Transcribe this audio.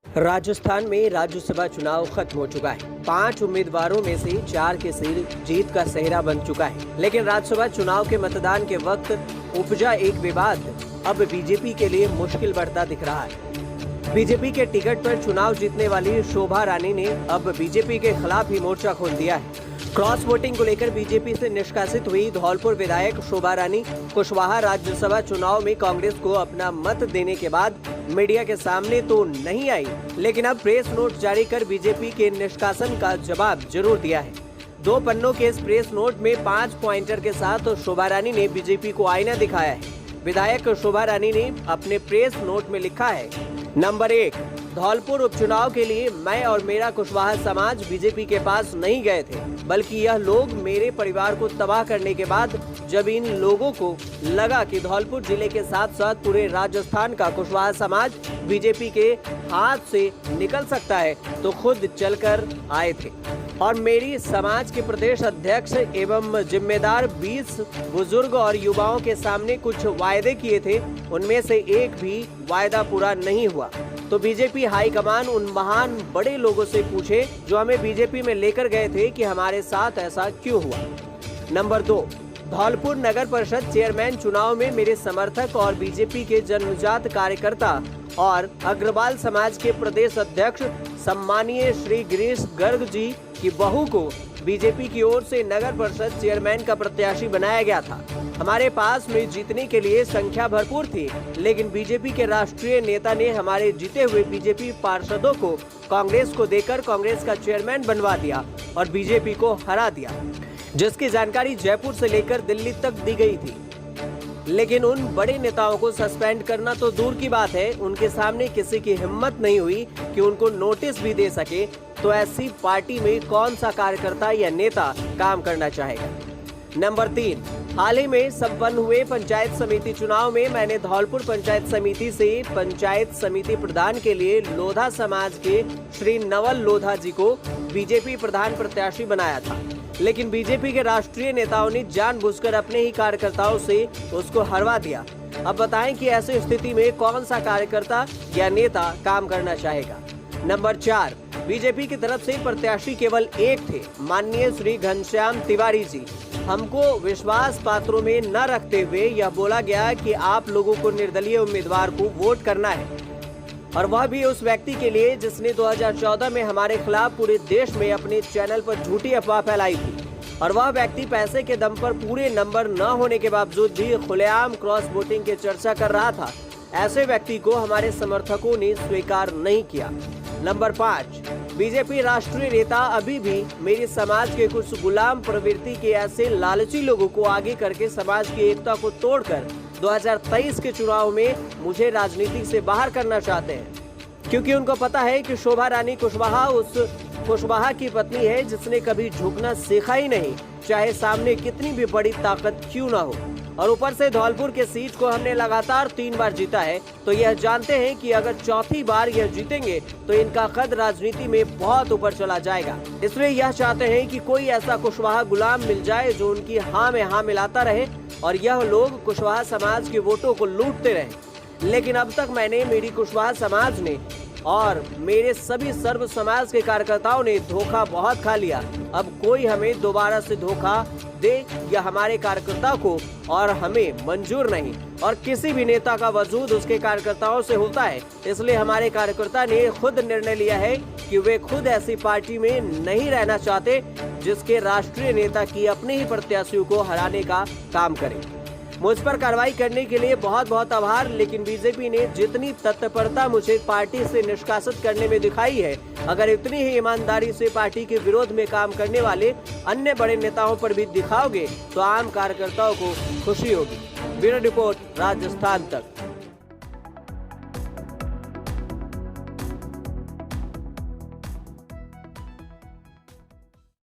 राजस्थान में राज्यसभा चुनाव खत्म हो चुका है। 5 उम्मीदवारों में से 4 की सीट जीत का सेहरा बन चुका है, लेकिन राज्यसभा चुनाव के मतदान के वक्त उपजा एक विवाद अब बीजेपी के लिए मुश्किल बढ़ता दिख रहा है। बीजेपी के टिकट पर चुनाव जीतने वाली शोभा रानी ने अब बीजेपी के खिलाफ ही मोर्चा खोल दिया है। क्रॉस वोटिंग को लेकर बीजेपी से निष्कासित हुई धौलपुर विधायक शोभा रानी कुशवाहा राज्यसभा चुनाव में कांग्रेस को अपना मत देने के बाद मीडिया के सामने तो नहीं आई, लेकिन अब प्रेस नोट जारी कर बीजेपी के निष्कासन का जवाब जरूर दिया है। 2 पन्नों के इस प्रेस नोट में 5 पॉइंटर के साथ शोभा रानी ने बीजेपी को आईना दिखाया है। विधायक शोभा रानी ने अपने प्रेस नोट में लिखा है, नंबर 1, धौलपुर उपचुनाव के लिए मैं और मेरा कुशवाहा समाज बीजेपी के पास नहीं गए थे, बल्कि यह लोग मेरे परिवार को तबाह करने के बाद जब इन लोगों को लगा कि धौलपुर जिले के साथ साथ पूरे राजस्थान का कुशवाहा समाज बीजेपी के हाथ से निकल सकता है, तो खुद चलकर आए थे और मेरी समाज के प्रदेश अध्यक्ष एवं जिम्मेदार 20 बुजुर्ग और युवाओं के सामने कुछ वायदे किए थे, उनमें से एक भी वायदा पूरा नहीं हुआ। तो बीजेपी हाईकमान उन महान बड़े लोगों से पूछे जो हमें बीजेपी में लेकर गए थे कि हमारे साथ ऐसा क्यों हुआ। नंबर 2, धौलपुर नगर परिषद चेयरमैन चुनाव में मेरे समर्थक और बीजेपी के जन्मजात कार्यकर्ता और अग्रवाल समाज के प्रदेश अध्यक्ष सम्मानीय श्री गिरीश गर्ग जी की बहू को बीजेपी की ओर से नगर परिषद चेयरमैन का प्रत्याशी बनाया गया था। हमारे पास में जीतने के लिए संख्या भरपूर थी, लेकिन बीजेपी के राष्ट्रीय नेता ने हमारे जीते हुए बीजेपी पार्षदों को कांग्रेस को देकर कांग्रेस का चेयरमैन बनवा दिया और बीजेपी को हरा दिया, जिसकी जानकारी जयपुर से लेकर दिल्ली तक दी गई थी। लेकिन उन बड़े नेताओं को सस्पेंड करना तो दूर की बात है, उनके सामने किसी की हिम्मत नहीं हुई कि उनको नोटिस भी दे सके, तो ऐसी पार्टी में कौन सा कार्यकर्ता या नेता काम करना चाहेगा। नंबर 3, हाल ही में संपन्न हुए पंचायत समिति चुनाव में मैंने धौलपुर पंचायत समिति से पंचायत समिति प्रधान के लिए लोधा समाज के श्री नवल लोधा जी को बीजेपी प्रधान प्रत्याशी बनाया था, लेकिन बीजेपी के राष्ट्रीय नेताओं ने जानबूझकर अपने ही कार्यकर्ताओं से उसको हरवा दिया। अब बताएं कि ऐसी स्थिति में कौन सा कार्यकर्ता या नेता काम करना चाहेगा। नंबर 4, बीजेपी की तरफ से प्रत्याशी केवल एक थे, माननीय श्री घनश्याम तिवारी जी। हमको विश्वास पात्रों में न रखते हुए यह बोला गया कि आप लोगों को निर्दलीय उम्मीदवार को वोट करना है, और वह भी उस व्यक्ति के लिए जिसने 2014 में हमारे खिलाफ पूरे देश में अपने चैनल पर झूठी अफवाह फैलाई थी, और वह व्यक्ति पैसे के दम पर पूरे नंबर न होने के बावजूद भी खुलेआम क्रॉस वोटिंग की चर्चा कर रहा था। ऐसे व्यक्ति को हमारे समर्थकों ने स्वीकार नहीं किया। नंबर 5, बीजेपी राष्ट्रीय नेता अभी भी मेरे समाज के कुछ गुलाम प्रवृत्ति के ऐसे लालची लोगों को आगे करके समाज की एकता को तोड़कर 2023 के चुनाव में मुझे राजनीति से बाहर करना चाहते हैं, क्योंकि उनको पता है कि शोभा रानी कुशवाहा उस कुशवाहा की पत्नी है जिसने कभी झुकना सीखा ही नहीं, चाहे सामने कितनी भी बड़ी ताकत क्यों ना हो। और ऊपर से धौलपुर के सीट को हमने लगातार 3 बार जीता है, तो यह जानते हैं कि अगर चौथी बार यह जीतेंगे तो इनका कद राजनीति में बहुत ऊपर चला जाएगा। इसलिए यह चाहते हैं कि कोई ऐसा कुशवाहा गुलाम मिल जाए जो उनकी हाँ में हाँ मिलाता रहे और यह लोग कुशवाहा समाज के वोटों को लूटते रहे। लेकिन अब तक मैंने, मेरी कुशवाहा समाज ने और मेरे सभी सर्व समाज के कार्यकर्ताओं ने धोखा बहुत खा लिया। अब कोई हमें दोबारा से धोखा दे या हमारे कार्यकर्ता को और हमें मंजूर नहीं, और किसी भी नेता का वजूद उसके कार्यकर्ताओं से होता है। इसलिए हमारे कार्यकर्ता ने खुद निर्णय लिया है कि वे खुद ऐसी पार्टी में नहीं रहना चाहते जिसके राष्ट्रीय नेता की अपने ही प्रत्याशियों को हराने का काम करे। मुझ पर कार्रवाई करने के लिए बहुत बहुत आभार, लेकिन बीजेपी ने जितनी तत्परता मुझे पार्टी से निष्कासित करने में दिखाई है, अगर इतनी ही ईमानदारी से पार्टी के विरोध में काम करने वाले अन्य बड़े नेताओं पर भी दिखाओगे तो आम कार्यकर्ताओं को खुशी होगी। ब्यूरो रिपोर्ट, राजस्थान तक।